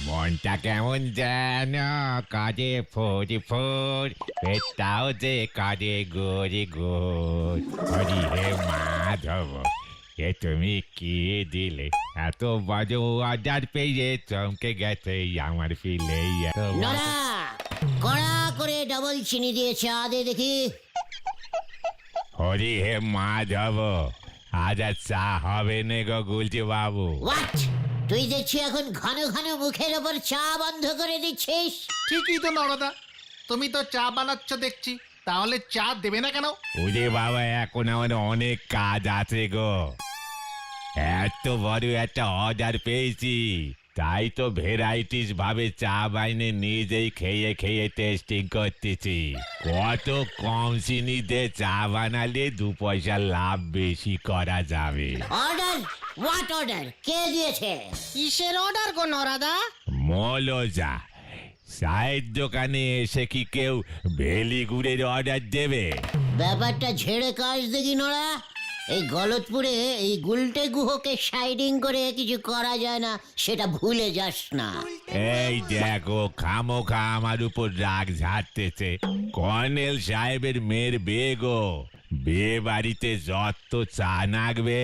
মনটা কেমন যেন কাজে ফোরি ফোর, পেটটাও যে কাজে গোরি গোর। হরি হে মাধব, এ তুমি কি দিলে? এত বাজে অর্ডার পেয়ে চমকে গেছে আমার ফিলে। নড়া কড়া করে ডবল চিনি দিয়ে চা দে দেখি। হরি হে মাধব, আজ আর চা হবে না গো গুলটি বাবু। হোয়াট? তুই দেখছি এখন ঘন ঘন মুখের ওপর চা বন্ধ করে দিচ্ছিস। ঠিকই তো নরদা, তুমি তো চা বানাচ্ছ দেখছি, তাহলে চা দেবে না কেন? ওরে বাবা, এখন আমার অনেক কাজ আছে গো। এত বড় একটা অর্ডার পেয়েছি, তাই তো ভ্যারাইটিস ভাবে চা বাইনে নিজেই খেয়ে খেয়ে টেস্টিং করতেছি। কত কম চিনিতে চা বানালে 2 পয়সা লাভ বেশি করা যাবে। অর্ডার? What order? কে দিয়েছে? কিসের অর্ডার গো নরাদা? মলজা, চায়ের দোকানে এসে কি কেউ ভেলি গুড়ের অর্ডার দেবে? ব্যাপারটা ঝেড়ে কাজ দেখি নড়া। এই গলতপুরে এই গুলটে গুহকে সাইডিং করে কিছু করা যায় না, সেটা ভুলে যাস না। এই দেখো, খামোখা আমার উপর রাগ ঝাড়তেছে। কর্নেল সাহেবের মেয়ের বিয়ে গো, বিয়ে বাড়িতে যত চা নাগবে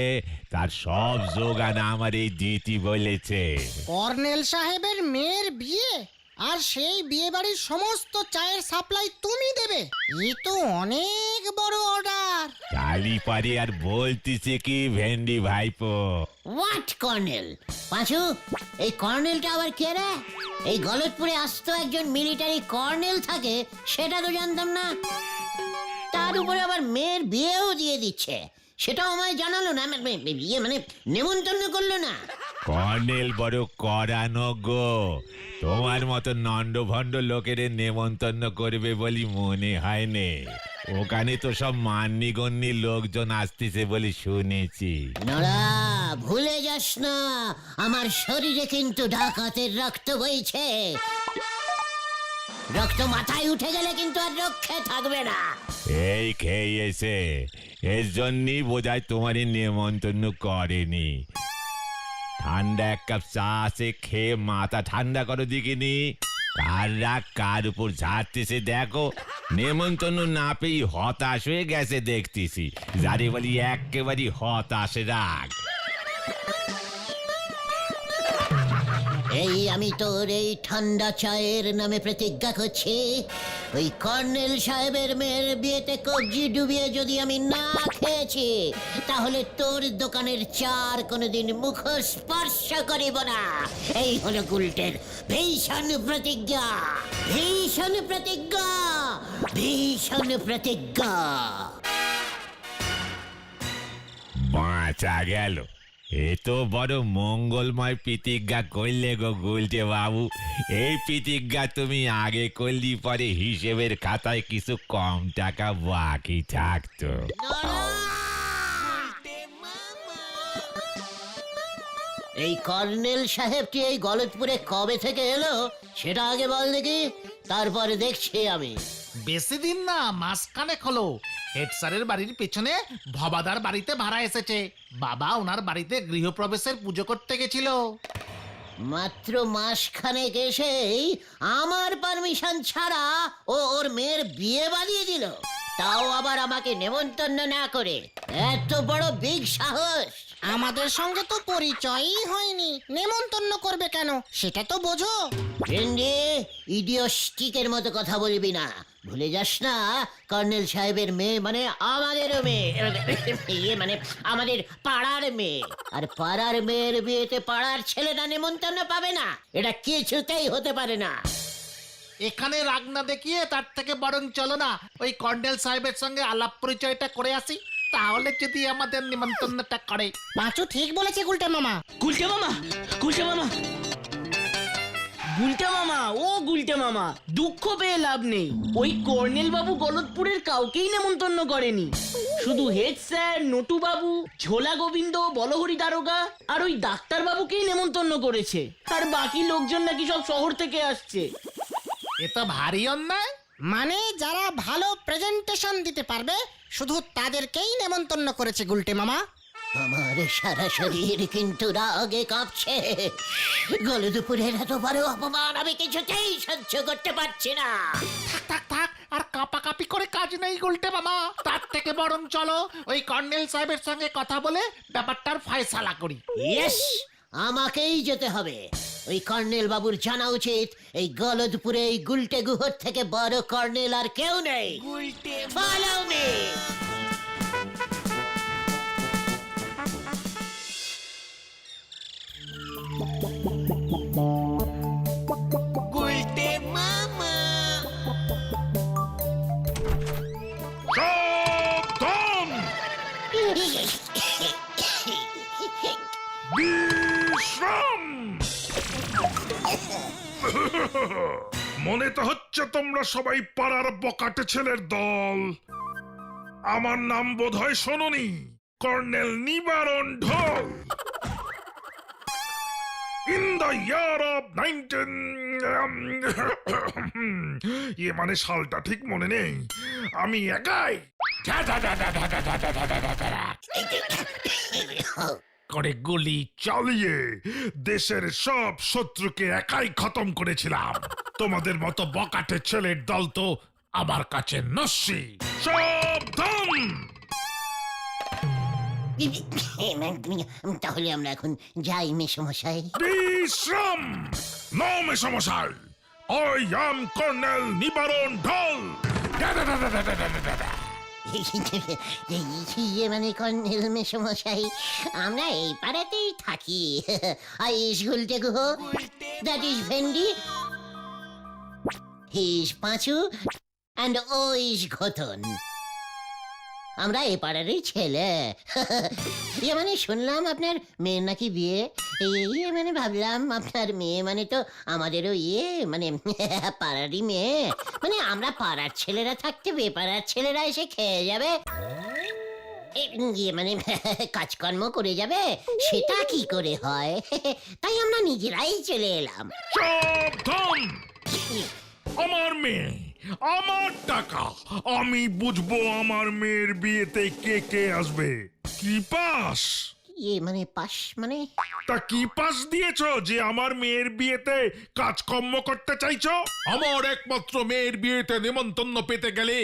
তার সব যোগান আমার এই দিতি বলেছে। কর্নেল সাহেবের মেয়ের বিয়ে, আর সেই বিয়ে বাড়ির সমস্ত চায়ের সাপ্লাই তুমি দেবে? এ তো অনেক বড় অর্ডার। কালি পারি আর বলতেছে কি ভেন্ডি ভাইপো? What colonel? পাঁচু, এই কর্নেলটা আবার কে রে? এই গলতপুরে আসত একজন মিলিটারি কর্নেল থাকে, সেটা তো জানতাম না। তার উপরে আবার মেয়ের বিয়েও দিয়ে দিচ্ছে, সেটাও আমায় জানালো না। বিয়ে মানে নেমন্তন্ন করলো না। কর্নেল বড় করানো গো, তোমার মতো নন্ডভণ্ড লোকের নেমন্তন্ন করবে বলি মনে হয় নে। ওখানে তো সব মান্যিগণ্যি লোকজন আসতেছে বলে শুনেছি। নড়া, ভুলে যাস না, আমার শরীরে কিন্তু ডাকাতের রক্ত বইছে। রক্ত মাথায় উঠে গেলে কিন্তু আর রক্ষে থাকবে না। এই খেয়েছে, এর জন্যই বোধহয় তোমারই নেমন্তন্ন করেনি। ঠান্ডা 1 কাপ চা আছে, খেয়ে মাথা ঠান্ডা করো দেখিনি। কার রাগ কার উপর ঝাড়তেছে দেখো। নেমন্তন্ন না পেয়ে হতাশ হয়ে গেছে দেখতেছি। যারে বলি একেবারে হতাশ রাগ। এই আমি তোর এই ঠান্ডা চায়ের নামে প্রতিজ্ঞা করছি, ওই কর্নেল সাহেবের মেয়ের বিয়েতে কবজি ডুবিয়ে যদি আমি না খেয়েছি, তাহলে তোর দোকানের চার কোনোদিন মুখ স্পর্শ করিব না। এই হলো গুলটের ভীষণ প্রতিজ্ঞা, ভীষণ প্রতিজ্ঞা, ভীষণ প্রতিজ্ঞা। বাঁচা গেল। এ তো বড় মঙ্গলময় প্রতিজ্ঞা করলে গো গুলটে বাবু। এই প্রতিজ্ঞা তুমি আগে করলি পরে হিসেবের খাতায় কিছু কম টাকা বাকি থাকতো। এই কর্নেল সাহেবটি এই গলতপুরে কবে থেকে এলো সেটা আগে বল দেখি, তারপরে দেখছি আমি। বেশি দিন না, মাসখানেক হলো। হেড স্যারের বাড়ির পেছনে ভবাদার বাড়িতে ভাড়া এসেছে। বাবা ওনার বাড়িতে গৃহপ্রবেশের পুজো করতে গেছিল। মাত্র মাসখানেক এসেই আমার পারমিশন ছাড়া ও ওর মেয়ের বিয়ে বানিয়ে দিল, তাও আবার আমাকে নেমন্তন্ন না করে। এত বড় বিগ সাহস! আমাদের সঙ্গে তো পরিচয়ই হয়নি, নেমন্তন্ন করবে কেন সেটা তো বোঝো। ভেন্ডি, ইডিওস্টিকের মতো কথা বলবি না। ভুলে যাস না, কর্নেল সাহেবের মেয়ে মানে আমাদেরও মেয়ে, ইয়ে মানে আমাদের পাড়ার মেয়ে। আর পাড়ার মেয়ের বিয়েতে পাড়ার ছেলেরা নেমন্তন্ন পাবে না, এটা কিছুতেই হতে পারে না। এখানে রাগ না দেখিয়ে তার থেকে বরং চলো না ওই কর্নেল সাহেবের সঙ্গে আলাপ পরিচয়টা করে আসি, তাহলে যদি আমাদের নিমন্ত্রণটা করে। পাঁচু ঠিক বলেছে গুলটে মামা। গুলটে মামা, গুলটে মামা, গুলটে মামা, ও গুলটে মামা, দুঃখ পেয়ে লাভ নেই। ওই কর্নেল বাবু গলতপুরের কাউকেই নেমন্তন্ন করেনি। শুধু হেড স্যার, নটু বাবু, ঝোলা গোবিন্দ, বলহরি দারোগা আর ওই ডাক্তার বাবুকেই নেমন্তন্ন করেছে। আর বাকি লোকজন নাকি সব শহর থেকে আসছে। এ তো ভারী অন্যায়। মানে যারা ভালো প্রেজেন্টেশন দিতে পারবে শুধু তাদেরকেই নেমন্তন্ন করেছে গুলটে মামা। আমার সারা শরীর কিন্তু রাগে কাঁপছে। গলদপুরের এত বড় অপমান আমি কিছুতেই সহ্য করতে পারছি না। থাক থাক থাক, আর কাঁপাকাঁপি করে কাজ নেই গুলটে মামা। তার থেকে বরং চলো ওই কর্নেল সাহেবের সঙ্গে কথা বলে ব্যাপারটার ফয়সালা করি। ইয়েস, আমাকেই যেতে হবে। ওই কর্নেল বাবুর জানা উচিত এই গলদপুরে এই গুলটে গুহর থেকে বড় কর্নেল আর কেউ নেই। Follow me. সাবধান! বিশ্রাম! মনে তো হচ্ছে তোমরা সবাই পাড়ার বকাটে ছেলের দল। আমার নাম বোধহয় শোনোনি, কর্নেল নিবারণ ঢোল। ইন দ্য ইয়ার অফ 19 মানে সালটা ঠিক মনে নেই, আমি একাই করে গুলি চালিয়ে দেশের সব শত্রুকে একাই খতম করেছিলাম। তোমাদের মতো বকাটে ছেলের দল তো আমার কাছে নস্যি। সাবধান! তাহলে আমরা এখন যাই মেসমশাই। বিশ্রাম! নো মেসমশাই, I am কর্নেল নিবারণ ঢোল। মানে কর্নেল মেসমশাই, আমরা এই পাড়াতেই থাকি। আইস Gulte Guha, that is Bhendi, he is Panchu, and ও ইজ ঘটন। আমরা এই পাড়ারই ছেলে। মানে শুনলাম আপনার মেয়ের নাকি বিয়ে। মানে ভাবলাম আপনার মেয়ে মানে তো আমাদেরও মানে পাড়ারই মেয়ে। মানে আমরা পাড়ার ছেলেরা থাকতে বেপাড়ার ছেলেরা এসে খেয়ে যাবে, মানে কাজকর্ম করে যাবে, সেটা কি করে হয়? তাই আমরা নিজেরাই চলে এলাম। সাবধান! আমার মেয়ে, আমার টাকা, আমি বুঝবো আমার মেয়ের বিয়েতে কে কে আসবে। কি পাস? মানে পাস মানে? তা কি পাস দিয়েছো যে আমার মেয়ের বিয়েতে কাজকর্ম করতে চাইছো? আমার একমাত্র মেয়ের বিয়েতে নেমন্তন্ন পেতে গেলে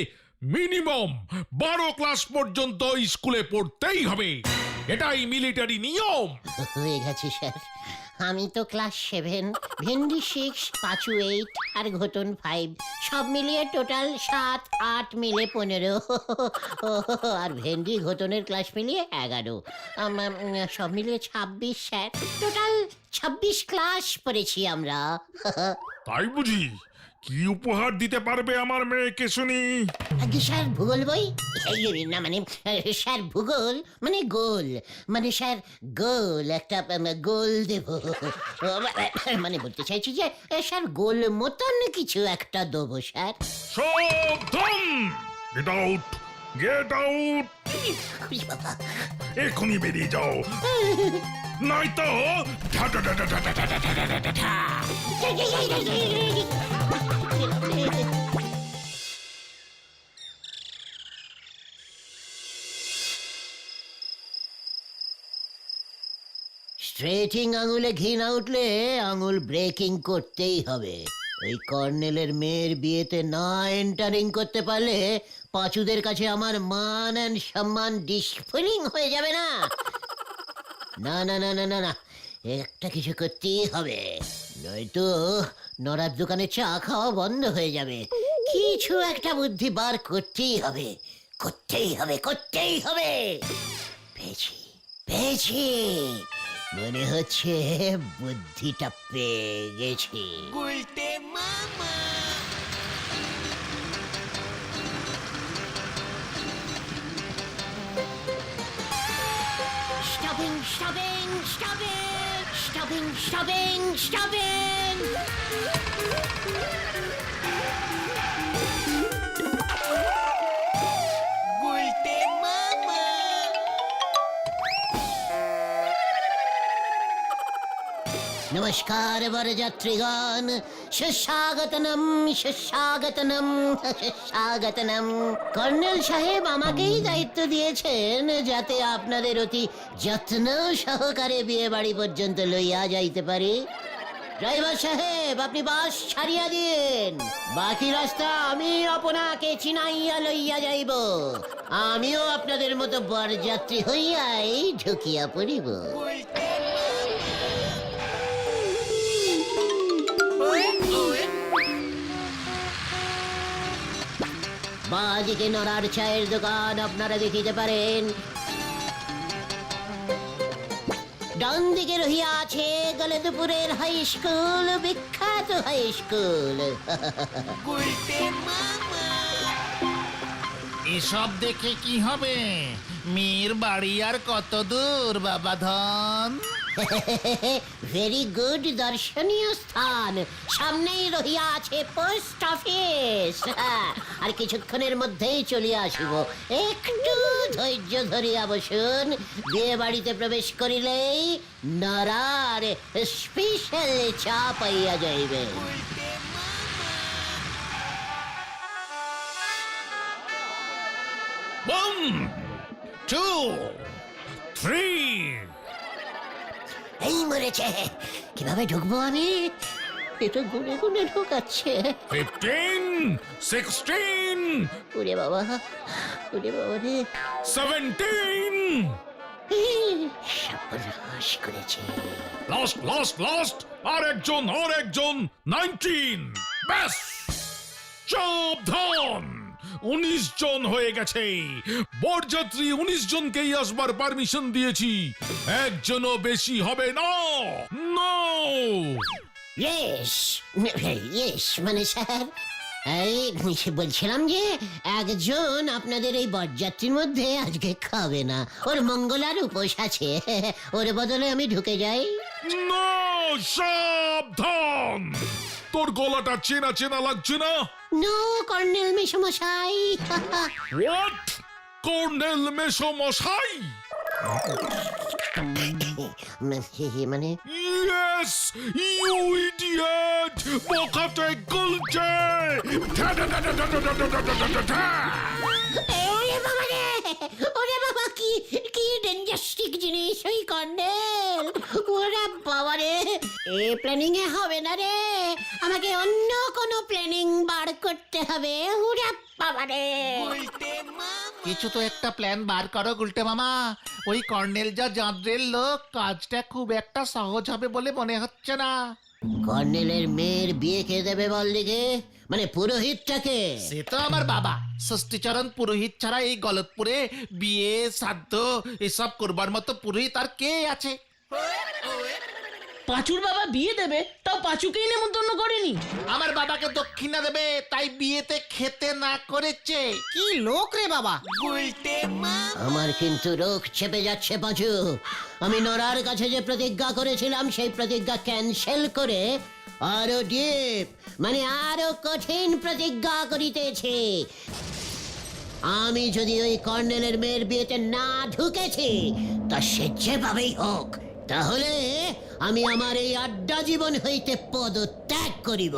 মিনিমাম 12 ক্লাস পর্যন্ত স্কুলে পড়তেই হবে। এটাই মিলিটারি নিয়ম। হয়ে গেছে স্যার, আমি তো ক্লাস 7, ভেন্ডি 6, পাঁচু 8 আর ঘটন 5, সব মিলিয়ে টোটাল 7, 8 মিলে 15। আর ভেন্ডি ঘটনের ক্লাস মিলিয়ে 11, সব মিলিয়ে 26 স্যার। টোটাল 26 ক্লাস পড়েছি আমরা। তাই বুঝি? কি উপহার দিতে পারবে আমার মেয়েকে শুনি? আগে স্যার ভূগোল বই, না মানে স্যার ভূগোল মানে গোল, মানে স্যার গোল একটা গোল দেব। মানে বলতে চাইছি যে স্যার গোল মতন কিছু একটা দেবো স্যার। সাবধান! Get out, get out! এখনই বেরিয়ে যাও, নয়তো স্ট্রেটিং আঙুলে ঘি না উঠলে আঙুল ব্রেকিং করতেই হবে। ওই কর্নেলের মেয়ের বিয়েতে না এন্টারিং করতে পারলে পাঁচুদের কাছে আমার মান এন্ড সম্মান ডিসফিলিং হয়ে যাবে না। না না না না না না, একটা কিছু করতেই হবে, নয়তো নড়ার দোকানে চা খাওয়া বন্ধ হয়ে যাবে। কিছু একটা বুদ্ধি বার করতেই হবে, করতেই হবে, করতেই হবে। পেয়েছি, পেয়েছি, মনে হচ্ছে বুদ্ধিটা পেয়ে গেছি। Stopping, stopping, stopping, stopping, stopping, stopping. নমস্কার বরযাত্রীগণ, সুস্বাগতনম সুস্বাগতনম সুস্বাগতনম। কর্নেল সাহেব আমাকেই দায়িত্ব দিয়েছেন যাতে আপনাদের অতি যত্ন সহকারে বিয়ে বাড়ি পর্যন্ত লইয়া যাইতে পারি। ড্রাইভার সাহেব, আপনি বাস ছাড়িয়া দিন, বাকি রাস্তা আমি আপনাকে চিনাইয়া লইয়া যাইব। আমিও আপনাদের মতো বরযাত্রী হইয়াই ঢুকিয়া পড়িব। বাদিকে নড়ার চায়ের দোকান আপনারা দেখিতে পারেন, ডান দিকে রহিয়া আছে গলদপুরের হাই স্কুল, বিখ্যাত হাই স্কুল। এসব দেখে কি হবে? মেয়ের বাড়ি আর কত দূর বাবা ধন? ভেরি গুড, দর্শনীয় স্থান। সামনেই রহিয়া আছে পোস্ট অফিস। আর কিছুক্ষণের মধ্যেই চলিয়া আসিব, একটু ধৈর্য ধরিয়া বসুন। বিয়ে বাড়িতে প্রবেশ করিলেই নরার স্পেশাল চা পাইয়া যাইবে। 1, 2, 3 এই মরেছে, কিভাবে ঢুকবো আমি? এটা গুনে গুনে ঢুকাচ্ছে। 15, 16, ওরে বাবা, ওরে বাবা রে, 17 সর্বনাশ করেছে। লাস্ট আর একজন 19। ব্যাস, সাবধান, 19 জন হয়ে গেছে। বরযাত্রী 19 জনকেই আসবার পারমিশন দিয়েছি, একজনও বেশি হবে না। নো ইয়েস মানে স্যার, এই বলছিলাম যে একজন আপনাদের এই বরযাত্রীর মধ্যে আজকে খাবে না, ওর মঙ্গলার উপোস আছে, ওর বদলে আমি ঢুকে যাই। নো, সাবধান, তোর গলাটা চেনা চেনা লাগছে না? নো কর্নেল মেশমশাই। হোয়াট? কর্নেল মেসমশাই? মানে ইয়েস, ইউ ইডিয়েট, বোকাতে গুলছে। ওরে বাবা রে, ওরে বাবা, কি কি ডেঞ্জাস্টিক জিনিস ওই কর্নেল। ওরে বাবা রে, এ প্ল্যানিং এ হবে না রে, আমাকে অন্য কোনো প্ল্যানিং বার করতে হবে। ওরে বাবা রে, কিছু তো একটা প্ল্যান বার করো গুলটে মামা। ওই কর্নেল যা জাদ্রের লোক, কাজটা খুব একটা সহজ হবে বলে মনে হচ্ছে না। কর্নেলের মেয়ের বিয়ে কে দেবে বল দিকে, মানে পুরোহিতটাকে? সে তো আমার বাবা ষষ্ঠীচরণ পুরোহিত ছাড়া এই গলতপুরে বিয়ে শ্রাদ্ধ এসব করবার মতো পুরোহিত আর কে আছে? পাঁচুর বাবা বিয়ে দেবে, তাও পাঁচুকেই নেমন্তন্ন করেনি। আমার বাবাকে দক্ষিণা দেবে তাই বিয়েতে খেতে না করেছে। কি লোক রে বাবা! আমার কিন্তু রোগ চেপে যাচ্ছে পাঁচু। আমি নরার কাছে যে প্রতিজ্ঞা করেছিলাম সেই প্রতিজ্ঞা ক্যান্সেল করে আরো ডিপ মানে আরো কঠিন প্রতিজ্ঞা করিতেছি। আমি যদি ওই কর্নেলের মেয়ের বিয়েতে না ঢুকেছি, তা সে যেভাবেই হোক, তাহলে আমি আমার এই আড্ডা জীবন হইতে পদত্যাগ করিব।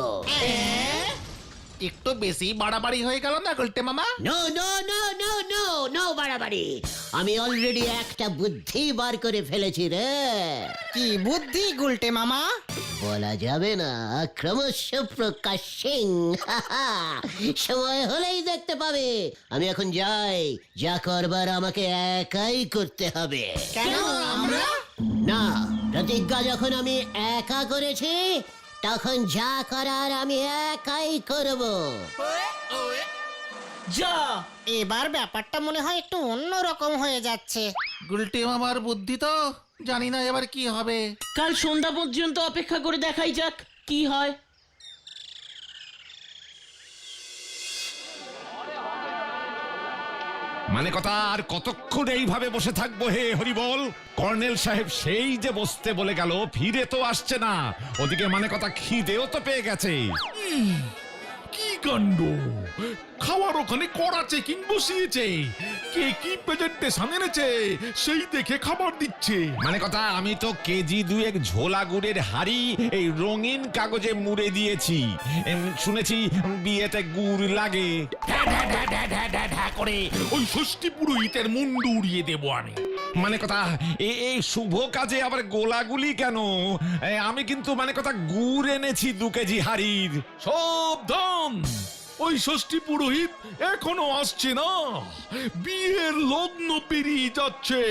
একটু বেশি বাড়াবাড়ি হয়ে গেল না গুলটে মামা? No no no no no no বাড়াবাড়ি। আমি অলরেডি একটা বুদ্ধি বার করে ফেলেছি রে। কি বুদ্ধি গুলটে মামা? বলা যাবে না, ক্রমশ প্রকাশিং। সময় হলেই দেখতে পাবে। আমি এখন যাই, যা করবার আমাকে একাই করতে হবে। কেন আমরা? না, প্রতিজ্ঞা যখন আমি একা করেছি, তখন যা করার আমি একাই করব। যা, এবার ব্যাপারটা মনে হয় একটু অন্যরকম হয়ে যাচ্ছে। গুলটে মামার বুদ্ধি তো জানি না এবার কি হবে। কাল সন্ধ্যা পর্যন্ত অপেক্ষা করে দেখাই যাক কি হয়। মানে কথা, আর কতক্ষণ এইভাবে বসে থাকবো হে হরিবল? কর্নেল সাহেব সেই যে বসতে বলে গেল, ফিরে তো আসছে না। ওদিকে মানে কথা খিদেও তো পেয়ে গেছে। কি কাণ্ড, খাওয়ার ওখানে কড়া চেকিং বসিয়েছে, কে কি প্রেজেন্টেশন এনেছে সেই দেখে খাবার দিচ্ছে। মানে কথা, আমি তো কেজি 2 ঝোলা গুড়ের হাড়ি এই রঙিন কাগজে মুড়ে দিয়েছি। শুনেছি বিয়েতে গুড় লাগে। ঢ্যা করে ওই ষষ্ঠী পুরোহিতের মুন্ডু উড়িয়ে দেবো আমি। মানে কথা, এই শুভ কাজে আবার গোলাগুলি কেন? আমি কিন্তু মানে কথা গুড় এনেছি 2 কেজি হাড়ির। সাবধান, ওই ষষ্ঠী পুরোহিত এখনো আসছে না, বিয়ের লগ্ন পেরিয়ে যাচ্ছে।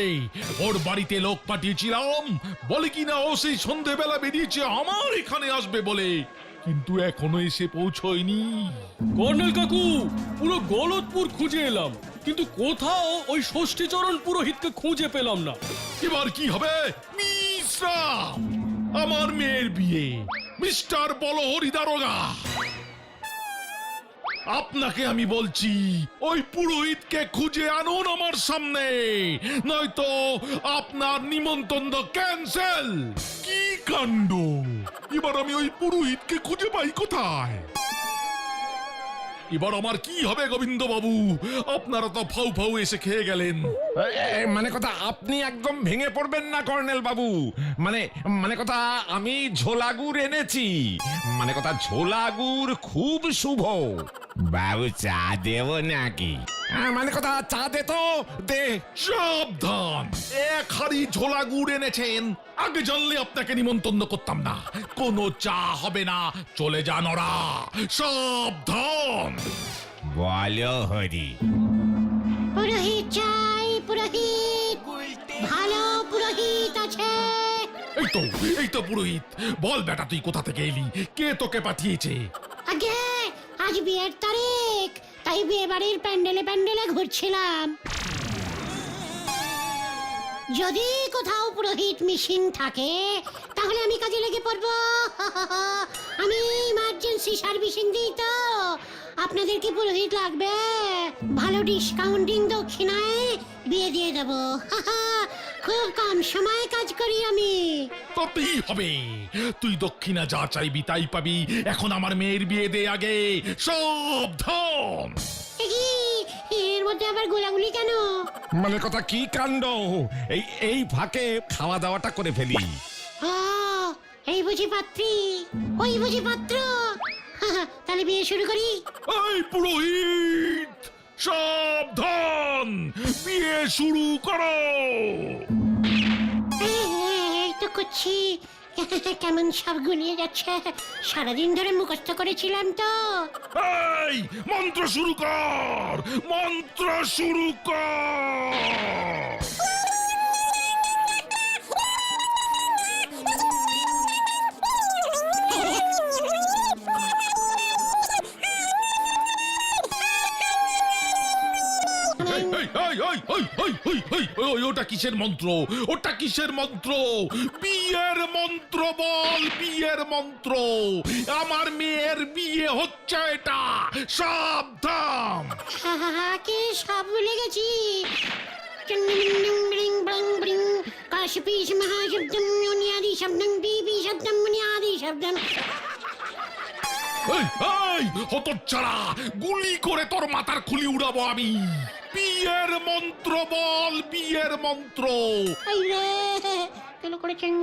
ওর বাড়িতে লোক পাঠিয়েছিলাম, বলে কিনা ও সেই সন্ধেবেলা বেরিয়েছে আমার এখানে আসবে বলে, কিন্তু এখনো এসে পৌঁছয়নি। কর্নেল কাকু, পুরো গলতপুর খুঁজে এলাম, কিন্তু কোথাও ওই ষষ্ঠীচরণ পুরোহিতকে খুঁজে পেলাম না। এবার কি হবে? মিশ্রা, আমার মেয়ের বিয়ে, মিস্টার বলহরি দারোগা, আপনাকে আমি বলছি ওই পুরোহিতকে খুঁজে আনুন আমার সামনে, নয়তো আপনার নিমন্ত্রণ ক্যান্সেল। কি কাণ্ড! এবার আমি ওই পুরোহিতকে খুঁজে পাই কোথায়? এবার আমার কি হবে গোবিন্দ বাবু? আপনারা তো ফাউ ফাউ এসে খেয়ে গেলেন। মানে কথা, আপনি একদম ভেঙে পড়বেন না কর্নেল বাবু। মানে কথা, আমি ঝোলা গুড় এনেছি। মানে কথা, ঝোলা গুড় খুব শুভ। বাবু চা দেব নাকি? মানে কথা, চা দে তো দে। সাবধান, 1 হাড়ি ঝোলা গুড় এনেছেন, আগে জানলে আপনাকে নিমন্ত্রণ করতাম না। কোনো চা হবে না, চলে যান ওরা। সাবধান। বলো হরি। পুরোহিত চাই, পুরোহিত, ভালো পুরোহিত আছে? এই তো পুরোহিত। বল বেটা, তুই কোথা থেকে এলি? কে তোকে পাঠিয়েছে? আগে আজ বিয়ের তারিখ, তাই বিয়ে বাড়ির প্যান্ডেলে প্যান্ডেলে ঘুরছিলাম। যদি কোথাও পুরোহিত মিসিং থাকে তাহলে আমি কাজে লেগে পড়বো। আমি ইমার্জেন্সি সার্ভিসিং দিই তো। আপনাদের কি পুরোহিত লাগবে? ভালো ডিসকাউন্টিং দক্ষিণায় বিয়ে দিয়ে দেবো। খুব কম সময়ে কাজ করি আমি। তাতেই হবে, তুই দক্ষিণা যা চাইবি তাই পাবি। এখন আমার মেয়ের বিয়ে দে আগে। সাবধান। এর মধ্যে আবার গোলাগুলি কেন? মানে কথা, কি কাণ্ড! এই ফাঁকে খাওয়া দাওয়াটা করে ফেলি। এই বুঝি পাত্রী, ওই বুঝি পাত্র। তাহলে বিয়ে শুরু করি। এই পুরোহিত, সাবধান, বিয়ে শুরু করো। এই তো করছি। কেমন সব গুলিয়ে যাচ্ছে। সারাদিন ধরে মুখস্থ করেছিলাম তো। এই মন্ত্র শুরু কর, মন্ত্র শুরু কর। ওটা কিসের মন্ত্র? ওটা কিসের মন্ত্র? বিয়ের মন্ত্র বল, বিয়ের মন্ত্র। আমার মেয়ের বিয়ে হচ্ছে এটা। সাবধান। কি সব ভুলে গেছি। কাশপিস মহাশব্দম মুনিয়াদি শব্দম বিবি শব্দম মুনিয়াদি শব্দম। এই হতচ্ছাড়া, গুলি করে তোর মাথার খুলি উড়াবো আমি। বিয়ের মন্ত্র বল, বিয়ের মন্ত্র। এই রে, কেন করেছেন?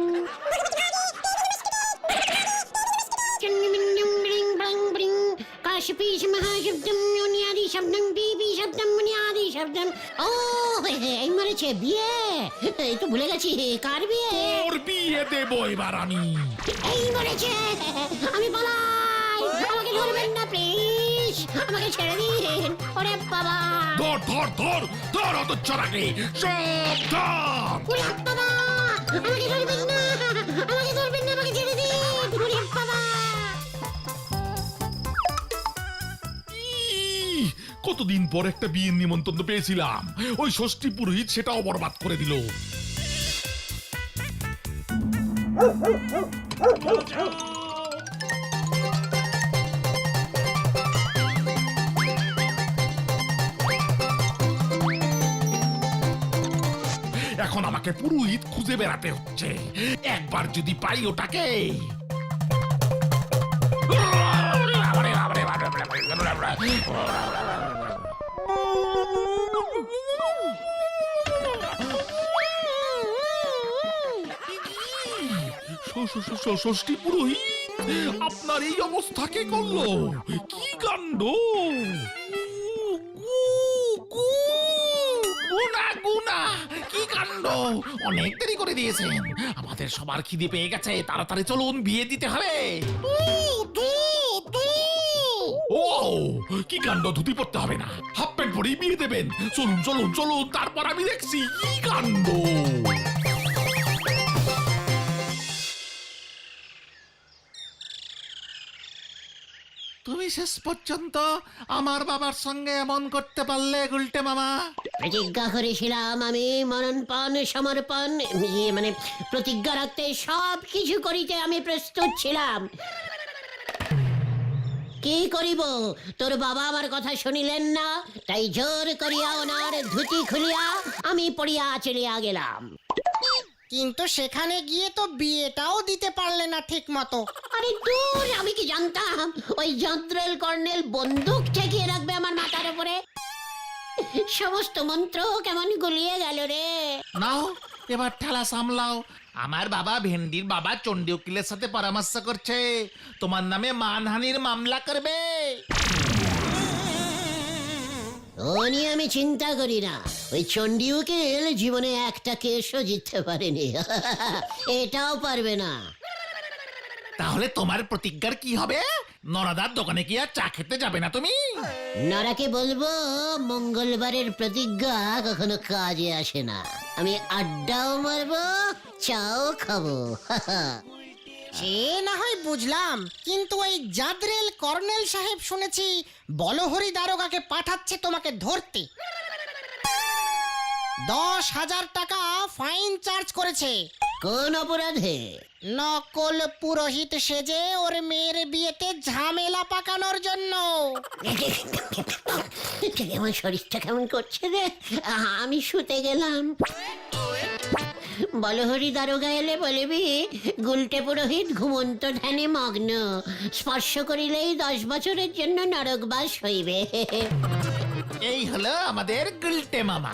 কাশপিস মহাশব্দম মুনিয়াদি শব্দম বিবি শব্দম মুনিয়াদি শব্দম। ও এই মরেছে বিয়ে। এই তো ভুলে গেছি, কার বিয়ে? তোর বিয়ে দেবো এবার আমি। এই মরেছে, আমি পালাই। আমাকে ধরবেন না প্লিজ, আমাকে ছেড়ে দিন। ওরে বাবা, ধর ধর ধর ধর হতচ্ছাড়াকে। সাবধান। ওরে বাবা, আমাকে ধরবেন না, আমাকে ধরবেন না, আমাকে ছেড়ে দিন। ওরে বাবা। কতদিন পর একটা বিয়ের নিমন্ত্রণ পেয়েছিলাম, ওই ষষ্ঠী পুরোহিত সেটাও বরবাদ করে দিল। এখন আমাকে পুরোহিত খুঁজে বেড়াতে হচ্ছে। একবার যদি পাই ওটাকে। ষষ্ঠী পুরোহিত আপনার এই অবস্থা কে করলো? কি কাণ্ড! গুনা গুনা কি কাণ্ড! অনেক দেরি করে দিয়েছেন, আমাদের সবার খিদে পেয়ে গেছে, তাড়াতাড়ি চলুন, বিয়ে দিতে হবে। ও কি কাণ্ড! ধুতি পড়তে হবে না, হাফ প্যান্ট পরেই বিয়ে দেবেন। চলুন চলুন চলুন, তারপর আমি দেখছি কি কাণ্ড। তুমি শেষ পর্যন্ত আমার বাবার সঙ্গে এমন করতে পারলে গুলটে মামা? প্রতিজ্ঞা করেছিলাম আমি মরণপণ সমর্পণ মানে প্রতিজ্ঞা রাখতে সব কিছু করিতে আমি প্রস্তুত ছিলাম। কি করিব, তোর বাবা আমার কথা শুনিলেন না, তাই জোর করিয়া ওনার ধুতি খুলিয়া আমি পড়িয়া চলিয়া গেলাম। কিন্তু সেখানে গিয়ে তো বিয়েটাও দিতে পারলে না ঠিক মতো। আরে দূর, আমি কি জানতাম ওই জন্ত্রেল কর্নেল বন্দুক ঠেকিয়ে রাখবে আমার মাথার উপরে? সমস্ত মন্ত্র কেমন গুলিয়ে গেল রে। নাও এবার ঠেলা সামলাও। আমার বাবা ভেন্ডির বাবা চণ্ডী উকিলের সাথে পরামর্শ করছে, তোমার নামে মানহানির মামলা করবে। ও নিয়ে আমি চিন্তা করি না, ওই চণ্ডী উকিল জীবনে একটা কেসও জিততে পারেনি। এটাও পারবে না। তাহলে তোমার প্রতিজ্ঞার কি হবে? নরাদার দোকানে কি আর চা খেতে যাবে না তুমি? নরাকে বলবো মঙ্গলবারের প্রতিজ্ঞা কখনো কাজে আসে না। আমি আড্ডাও মারবো, চাও খাবো। সে না হয় বুঝলাম, কিন্তু ওই জাদরেল কর্নেল সাহেব শুনেছি বলহরি দারোগাকে পাঠাচ্ছে তোমাকে ধরতে। 10,000 টাকা ফাইন চার্জ করেছে। কোন অপরাধে? নকল পুরোহিত সেজে ওর মেয়ের বিয়েতে ঝামেলা পাকানোর জন্য। আমার শরীরটা কেমন করছে রে, আমি শুতে গেলাম। বলহরি দারোগা এলে বলবি গুলটে পুরোহিত ঘুমন্ত ধ্যানে মগ্ন, স্পর্শ করিলেই 10 বছরের জন্য নরকবাস হইবে। এই হলো আমাদের গুলটে মামা।